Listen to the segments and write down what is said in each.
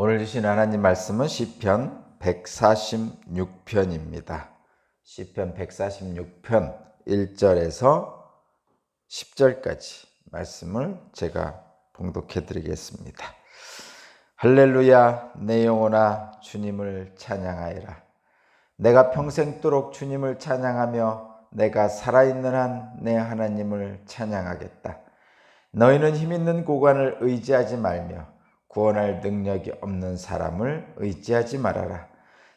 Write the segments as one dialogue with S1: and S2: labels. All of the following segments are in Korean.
S1: 오늘 주신 하나님 말씀은 시편 146편입니다. 시편 146편 1절에서 10절까지 말씀을 제가 봉독해 드리겠습니다. 할렐루야, 내 영혼아 주님을 찬양하여라. 내가 평생도록 주님을 찬양하며 내가 살아있는 한 내 하나님을 찬양하겠다. 너희는 힘있는 고관을 의지하지 말며 구원할 능력이 없는 사람을 의지하지 말아라.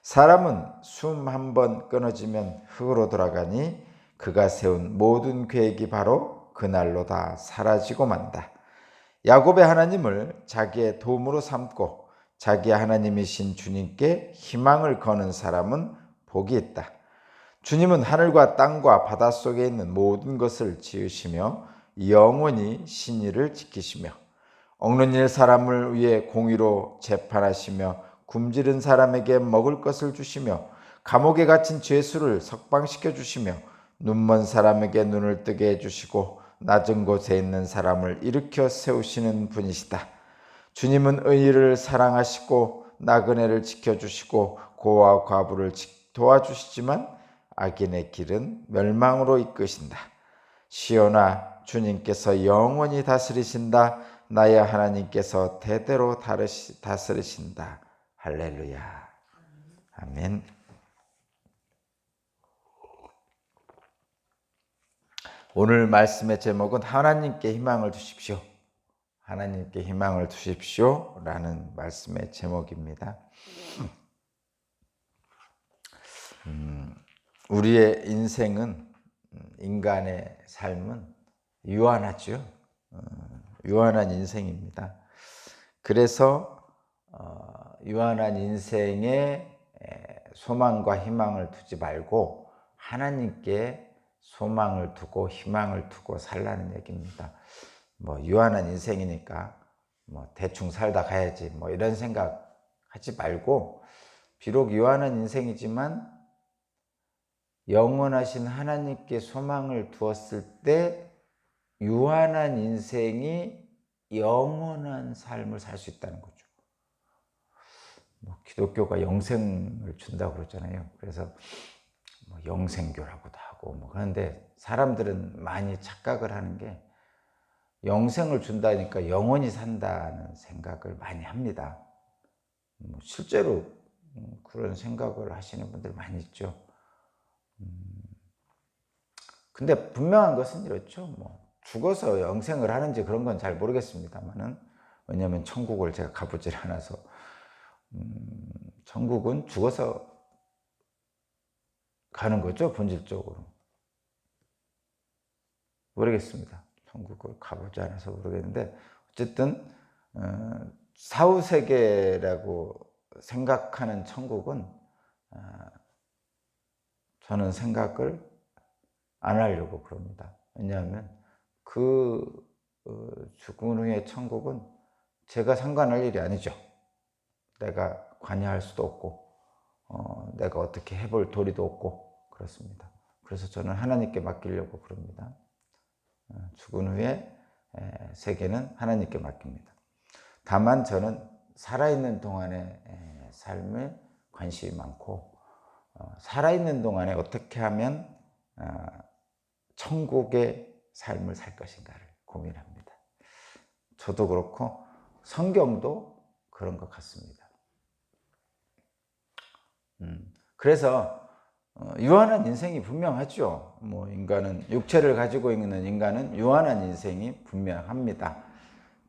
S1: 사람은 숨 한 번 끊어지면 흙으로 돌아가니 그가 세운 모든 계획이 바로 그날로 다 사라지고 만다. 야곱의 하나님을 자기의 도움으로 삼고 자기 하나님이신 주님께 희망을 거는 사람은 복이 있다. 주님은 하늘과 땅과 바닷속에 있는 모든 것을 지으시며 영원히 신의를 지키시며 억눌린 일 사람을 위해 공의로 재판하시며 굶주린 사람에게 먹을 것을 주시며 감옥에 갇힌 죄수를 석방시켜 주시며 눈먼 사람에게 눈을 뜨게 해주시고 낮은 곳에 있는 사람을 일으켜 세우시는 분이시다. 주님은 의를 사랑하시고 나그네를 지켜주시고 고아와 과부를 도와주시지만 악인의 길은 멸망으로 이끄신다. 시온아, 주님께서 영원히 다스리신다. 나의 하나님께서 대대로 다스리신다. 할렐루야. 아멘. 오늘 말씀의 제목은 하나님께 희망을 두십시오. 하나님께 희망을 두십시오 라는 말씀의 제목입니다. 우리의 인생은, 인간의 삶은 유한하죠. 유한한 인생입니다. 그래서 유한한 인생에 소망과 희망을 두지 말고 하나님께 소망을 두고 희망을 두고 살라는 얘기입니다. 유한한 인생이니까 대충 살다 가야지 이런 생각 하지 말고, 비록 유한한 인생이지만 영원하신 하나님께 소망을 두었을 때 유한한 인생이 영원한 삶을 살 수 있다는 거죠. 기독교가 영생을 준다고 그러잖아요. 그래서 영생교라고도 하고 그런데 사람들은 많이 착각을 하는 게 영생을 준다니까 영원히 산다는 생각을 많이 합니다. 실제로 그런 생각을 하시는 분들 많이 있죠. 근데 분명한 것은 이렇죠. 죽어서 영생을 하는지 그런 건 잘 모르겠습니다만은, 왜냐하면 천국을 제가 가보질 않아서. 천국은 죽어서 가는 거죠, 본질적으로. 모르겠습니다. 천국을 가보지 않아서 모르겠는데, 어쨌든 사후세계라고 생각하는 천국은 저는 생각을 안 하려고 그럽니다. 왜냐하면 그 죽은 후의 천국은 제가 상관할 일이 아니죠. 내가 관여할 수도 없고 내가 어떻게 해볼 도리도 없고 그렇습니다. 그래서 저는 하나님께 맡기려고 그럽니다. 죽은 후에 세계는 하나님께 맡깁니다. 다만 저는 살아있는 동안의 삶에 관심이 많고, 살아있는 동안에 어떻게 하면 천국의 삶을 살 것인가를 고민합니다. 저도 그렇고 성경도 그런 것 같습니다. 그래서 유한한 인생이 분명하죠. 인간은, 육체를 가지고 있는 인간은 유한한 인생이 분명합니다.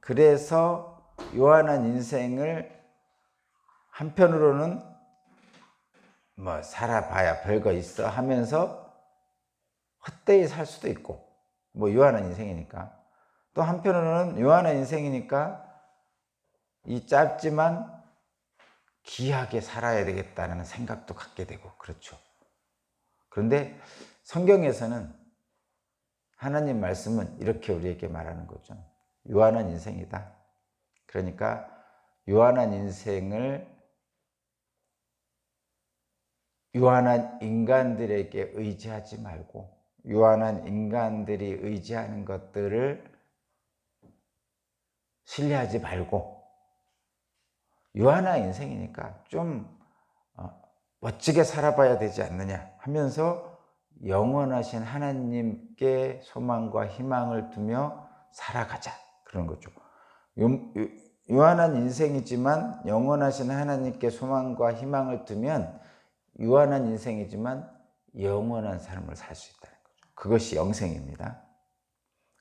S1: 그래서 유한한 인생을 한편으로는 살아봐야 별거 있어 하면서 헛되이 살 수도 있고, 유한한 인생이니까. 또 한편으로는 유한한 인생이니까 이 짧지만 귀하게 살아야 되겠다는 생각도 갖게 되고 그렇죠. 그런데 성경에서는, 하나님 말씀은 이렇게 우리에게 말하는 거죠. 유한한 인생이다. 그러니까 유한한 인생을 유한한 인간들에게 의지하지 말고, 유한한 인간들이 의지하는 것들을 신뢰하지 말고, 유한한 인생이니까 좀 멋지게 살아봐야 되지 않느냐 하면서 영원하신 하나님께 소망과 희망을 두며 살아가자, 그런 거죠. 유한한 인생이지만 영원하신 하나님께 소망과 희망을 두면 유한한 인생이지만 영원한 삶을 살 수 있다는 거죠. 그것이 영생입니다.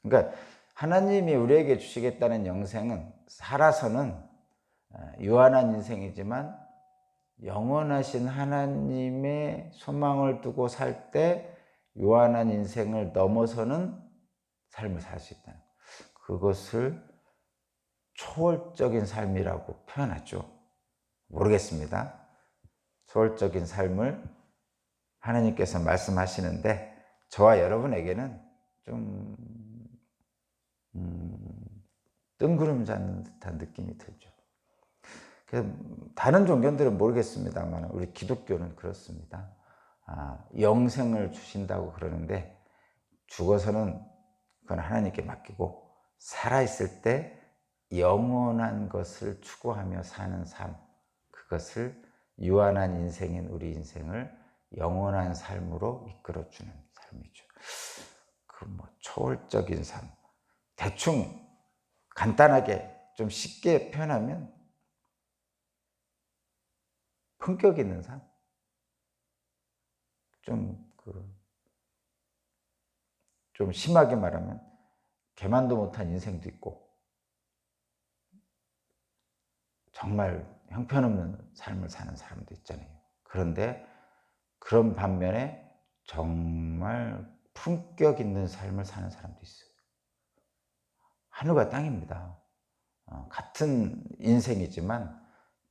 S1: 그러니까 하나님이 우리에게 주시겠다는 영생은 살아서는 유한한 인생이지만 영원하신 하나님의 소망을 두고 살 때 유한한 인생을 넘어서는 삶을 살 수 있다는 거예요. 그것을 초월적인 삶이라고 표현하죠. 모르겠습니다. 초월적인 삶을 하나님께서 말씀하시는데 저와 여러분에게는 좀 뜬구름 잡는 듯한 느낌이 들죠. 다른 종교들은 모르겠습니다만 우리 기독교는 그렇습니다. 영생을 주신다고 그러는데 죽어서는 그건 하나님께 맡기고 살아있을 때 영원한 것을 추구하며 사는 삶, 그것을 유한한 인생인 우리 인생을 영원한 삶으로 이끌어주는 삶이죠. 그 초월적인 삶, 대충 간단하게 좀 쉽게 표현하면 품격 있는 삶, 좀 심하게 말하면 개만도 못한 인생도 있고 정말 형편없는 삶을 사는 사람도 있잖아요. 그런데 그런 반면에 정말 품격 있는 삶을 사는 사람도 있어요. 하늘과 땅입니다. 같은 인생이지만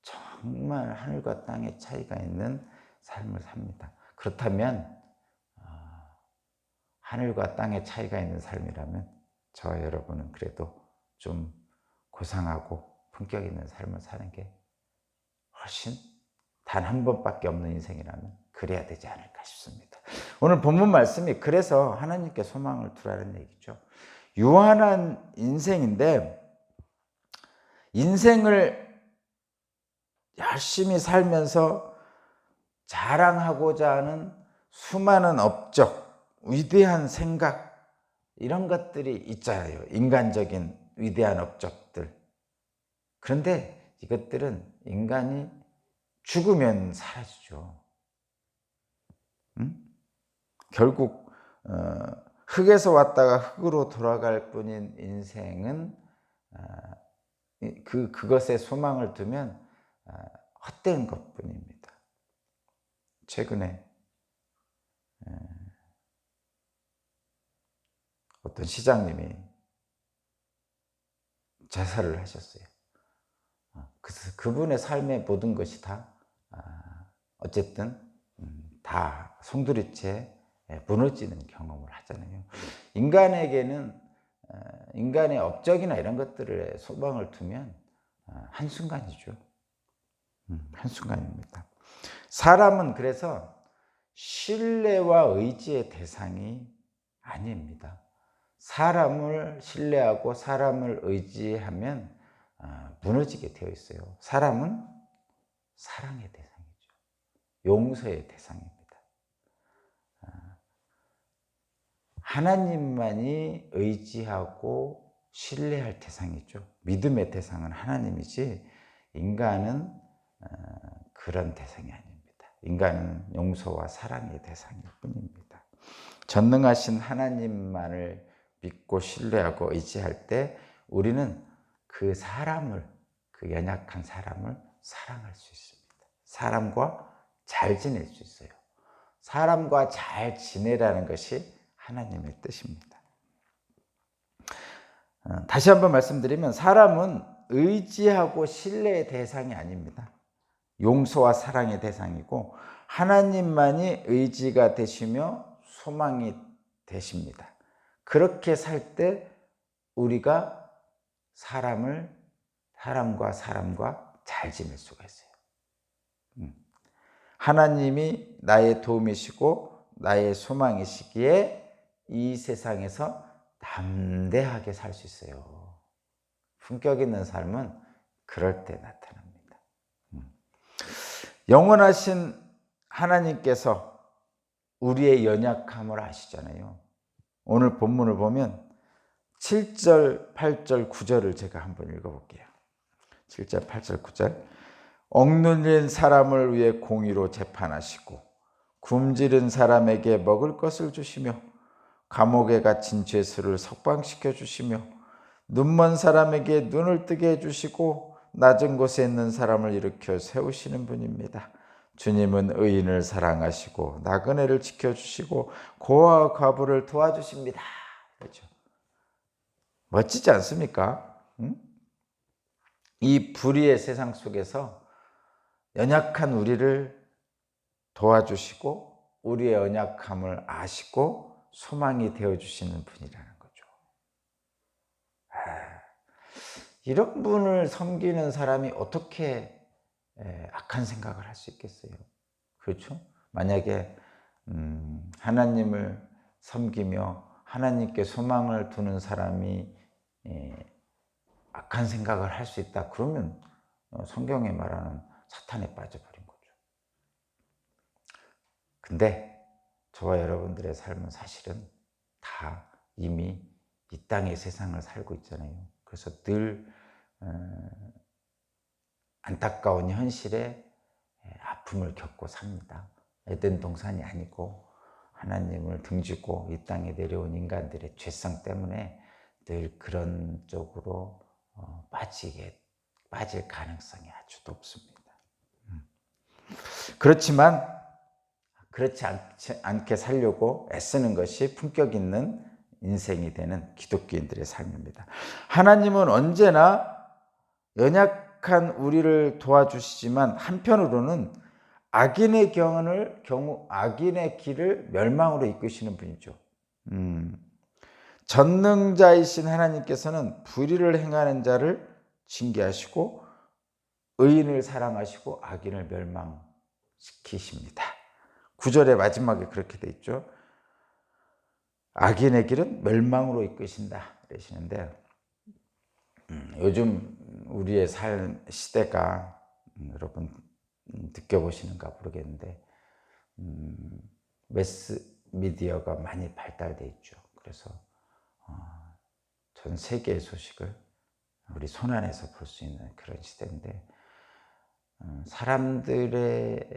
S1: 정말 하늘과 땅의 차이가 있는 삶을 삽니다. 그렇다면 하늘과 땅의 차이가 있는 삶이라면 저와 여러분은 그래도 좀 고상하고 품격 있는 삶을 사는 게 훨씬 단 한 번밖에 없는 인생이라면 그래야 되지 않을까 싶습니다. 오늘 본문 말씀이 그래서 하나님께 소망을 두라는 얘기죠. 유한한 인생인데 인생을 열심히 살면서 자랑하고자 하는 수많은 업적, 위대한 생각, 이런 것들이 있잖아요. 인간적인 위대한 업적들. 그런데 이것들은 인간이 죽으면 사라지죠. 결국 흙에서 왔다가 흙으로 돌아갈 뿐인 인생은 그것에 소망을 두면 헛된 것뿐입니다. 최근에 어떤 시장님이 자살을 하셨어요. 그래서 그분의 삶의 모든 것이 다 어쨌든 다 송두리째 무너지는 경험을 하잖아요. 인간에게는 인간의 업적이나 이런 것들에 소망을 두면 한순간이죠. 한순간입니다. 사람은 그래서 신뢰와 의지의 대상이 아닙니다. 사람을 신뢰하고 사람을 의지하면 무너지게 되어 있어요. 사람은 사랑의 대상이죠. 용서의 대상입니다. 하나님만이 의지하고 신뢰할 대상이죠. 믿음의 대상은 하나님이지 인간은 그런 대상이 아닙니다. 인간은 용서와 사랑의 대상일 뿐입니다. 전능하신 하나님만을 믿고 신뢰하고 의지할 때 우리는 그 사람을, 그 연약한 사람을 사랑할 수 있습니다. 사람과 잘 지낼 수 있어요. 사람과 잘 지내라는 것이 하나님의 뜻입니다. 다시 한번 말씀드리면 사람은 의지하고 신뢰의 대상이 아닙니다. 용서와 사랑의 대상이고 하나님만이 의지가 되시며 소망이 되십니다. 그렇게 살 때 우리가 사람과 사람과 잘 지낼 수가 있어요. 하나님이 나의 도움이시고 나의 소망이시기에 이 세상에서 담대하게 살 수 있어요. 품격 있는 삶은 그럴 때 나타납니다. 영원하신 하나님께서 우리의 연약함을 아시잖아요. 오늘 본문을 보면 7절, 8절, 9절을 제가 한번 읽어볼게요. 7절, 8절, 9절. 억눌린 사람을 위해 공의로 재판하시고 굶주린 사람에게 먹을 것을 주시며 감옥에 갇힌 죄수를 석방시켜 주시며 눈먼 사람에게 눈을 뜨게 해주시고 낮은 곳에 있는 사람을 일으켜 세우시는 분입니다. 주님은 의인을 사랑하시고 나그네를 지켜주시고 고아와 과부를 도와주십니다. 그렇죠? 멋지지 않습니까? 응? 이 불의의 세상 속에서 연약한 우리를 도와주시고 우리의 연약함을 아시고 소망이 되어주시는 분이라는 거죠. 이런 분을 섬기는 사람이 어떻게 악한 생각을 할 수 있겠어요? 그렇죠? 만약에 하나님을 섬기며 하나님께 소망을 두는 사람이 악한 생각을 할 수 있다. 그러면 성경에 말하는 사탄에 빠져버린 거죠. 근데 저와 여러분들의 삶은 사실은 다 이미 이 땅의 세상을 살고 있잖아요. 그래서 늘 안타까운 현실에 아픔을 겪고 삽니다. 에덴 동산이 아니고 하나님을 등지고 이 땅에 내려온 인간들의 죄성 때문에 늘 그런 쪽으로 빠질 가능성이 아주 높습니다. 그렇지만 그렇지 않게 살려고 애쓰는 것이 품격 있는 인생이 되는 기독교인들의 삶입니다. 하나님은 언제나 연약한 우리를 도와주시지만 한편으로는 악인의 악인의 길을 멸망으로 이끄시는 분이죠. 전능자이신 하나님께서는 불의를 행하는 자를 징계하시고 의인을 사랑하시고 악인을 멸망시키십니다. 9절의 마지막에 그렇게 돼 있죠. 악인의 길은 멸망으로 이끄신다 그러시는데 요즘 우리의 삶 시대가 여러분 느껴보시는가 모르겠는데 매스 미디어가 많이 발달돼 있죠. 그래서 전 세계의 소식을 우리 손안에서 볼 수 있는 그런 시대인데 사람들의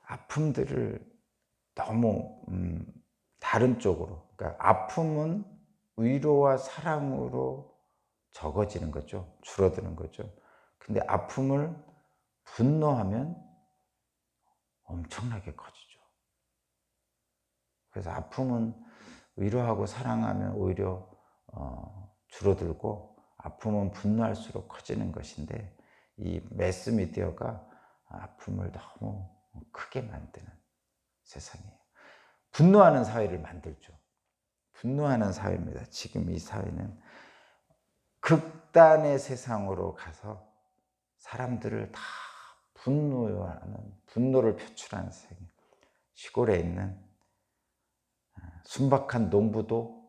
S1: 아픔들을 너무 다른 쪽으로, 그러니까 아픔은 위로와 사랑으로 적어지는 거죠. 줄어드는 거죠. 근데 아픔을 분노하면 엄청나게 커지죠. 그래서 아픔은 위로하고 사랑하면 오히려 줄어들고 아픔은 분노할수록 커지는 것인데 이 매스미디어가 아픔을 너무 크게 만드는 세상이에요. 분노하는 사회를 만들죠. 분노하는 사회입니다. 지금 이 사회는 극단의 세상으로 가서 사람들을 다 분노를 표출하는 세상이에요. 시골에 있는 순박한 농부도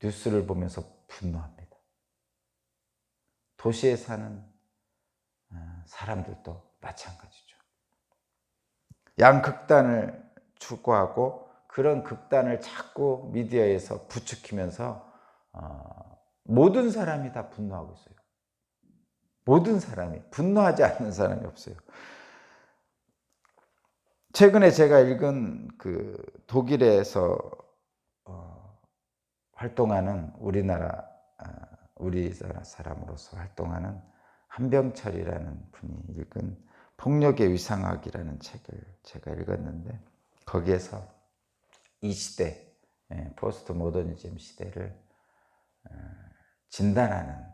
S1: 뉴스를 보면서 분노합니다. 도시에 사는 사람들도 마찬가지죠. 양극단을 추구하고 그런 극단을 자꾸 미디어에서 부추기면서 모든 사람이 다 분노하고 있어요. 모든 사람이, 분노하지 않는 사람이 없어요. 최근에 제가 읽은 그 독일에서 활동하는 우리나라 사람으로서 활동하는 한병철이라는 분이 읽은 폭력의 위상학이라는 책을 제가 읽었는데 거기에서 이 시대, 포스트 모더니즘 시대를 진단하는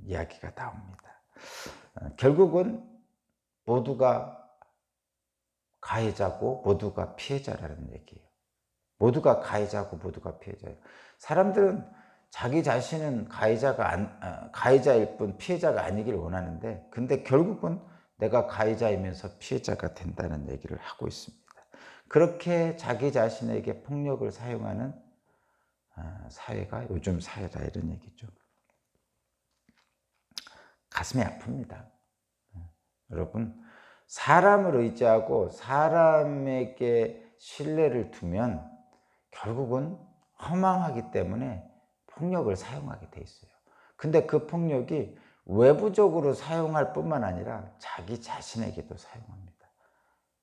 S1: 이야기가 나옵니다. 결국은 모두가 가해자고 모두가 피해자라는 얘기예요. 모두가 가해자고 모두가 피해자예요. 사람들은 자기 자신은 가해자일 뿐 피해자가 아니길 원하는데 근데 결국은 내가 가해자이면서 피해자가 된다는 얘기를 하고 있습니다. 그렇게 자기 자신에게 폭력을 사용하는 사회가 요즘 사회다 이런 얘기죠. 가슴이 아픕니다. 여러분, 사람을 의지하고 사람에게 신뢰를 두면 결국은 허망하기 때문에 폭력을 사용하게 돼 있어요. 근데 그 폭력이 외부적으로 사용할 뿐만 아니라 자기 자신에게도 사용합니다.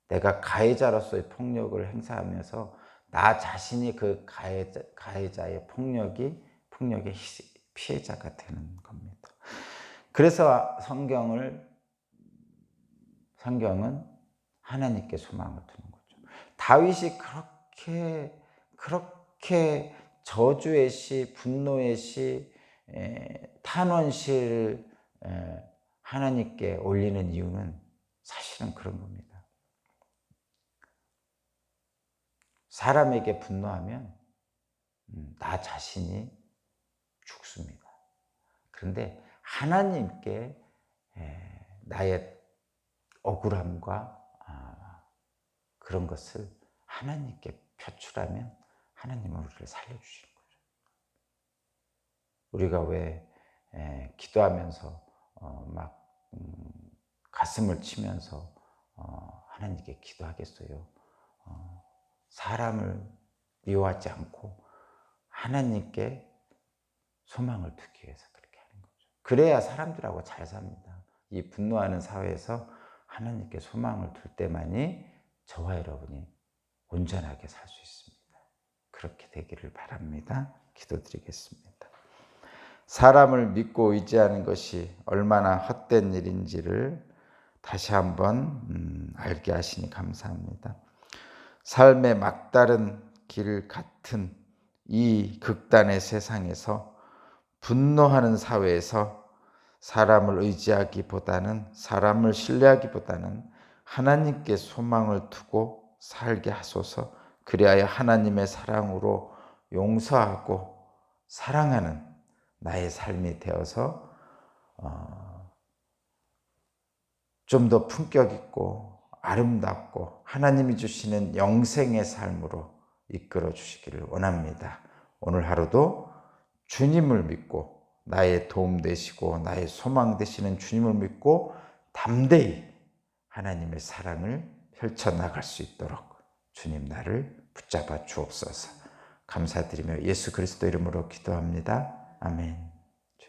S1: 내가 가해자로서의 폭력을 행사하면서 나 자신이 그 가해자의 폭력의 피해자가 되는 겁니다. 그래서 성경은 하나님께 소망을 두는 거죠. 다윗이 그렇게 저주의 시, 분노의 시, 탄원시를 하나님께 올리는 이유는 사실은 그런 겁니다. 사람에게 분노하면 나 자신이 죽습니다. 그런데 하나님께 나의 억울함과 그런 것을 하나님께 표출하면 하나님은 우리를 살려주시는 거죠. 우리가 왜 기도하면서 막 가슴을 치면서 하나님께 기도하겠어요? 사람을 미워하지 않고 하나님께 소망을 두기 위해서 그렇게 하는 거죠. 그래야 사람들하고 잘 삽니다. 이 분노하는 사회에서 하나님께 소망을 둘 때만이 저와 여러분이 온전하게 살 수 있습니다. 그렇게 되기를 바랍니다. 기도드리겠습니다. 사람을 믿고 의지하는 것이 얼마나 헛된 일인지를 다시 한번 알게 하시니 감사합니다. 삶의 막다른 길 같은 이 극단의 세상에서 분노하는 사회에서 사람을 의지하기보다는, 사람을 신뢰하기보다는 하나님께 소망을 두고 살게 하소서. 그리하여 하나님의 사랑으로 용서하고 사랑하는 나의 삶이 되어서 좀 더 품격 있고 아름답고 하나님이 주시는 영생의 삶으로 이끌어 주시기를 원합니다. 오늘 하루도 주님을 믿고 나의 도움 되시고 나의 소망 되시는 주님을 믿고 담대히 하나님의 사랑을 펼쳐나갈 수 있도록 주님 나를 붙잡아 주옵소서. 감사드리며 예수 그리스도 이름으로 기도합니다. 아멘.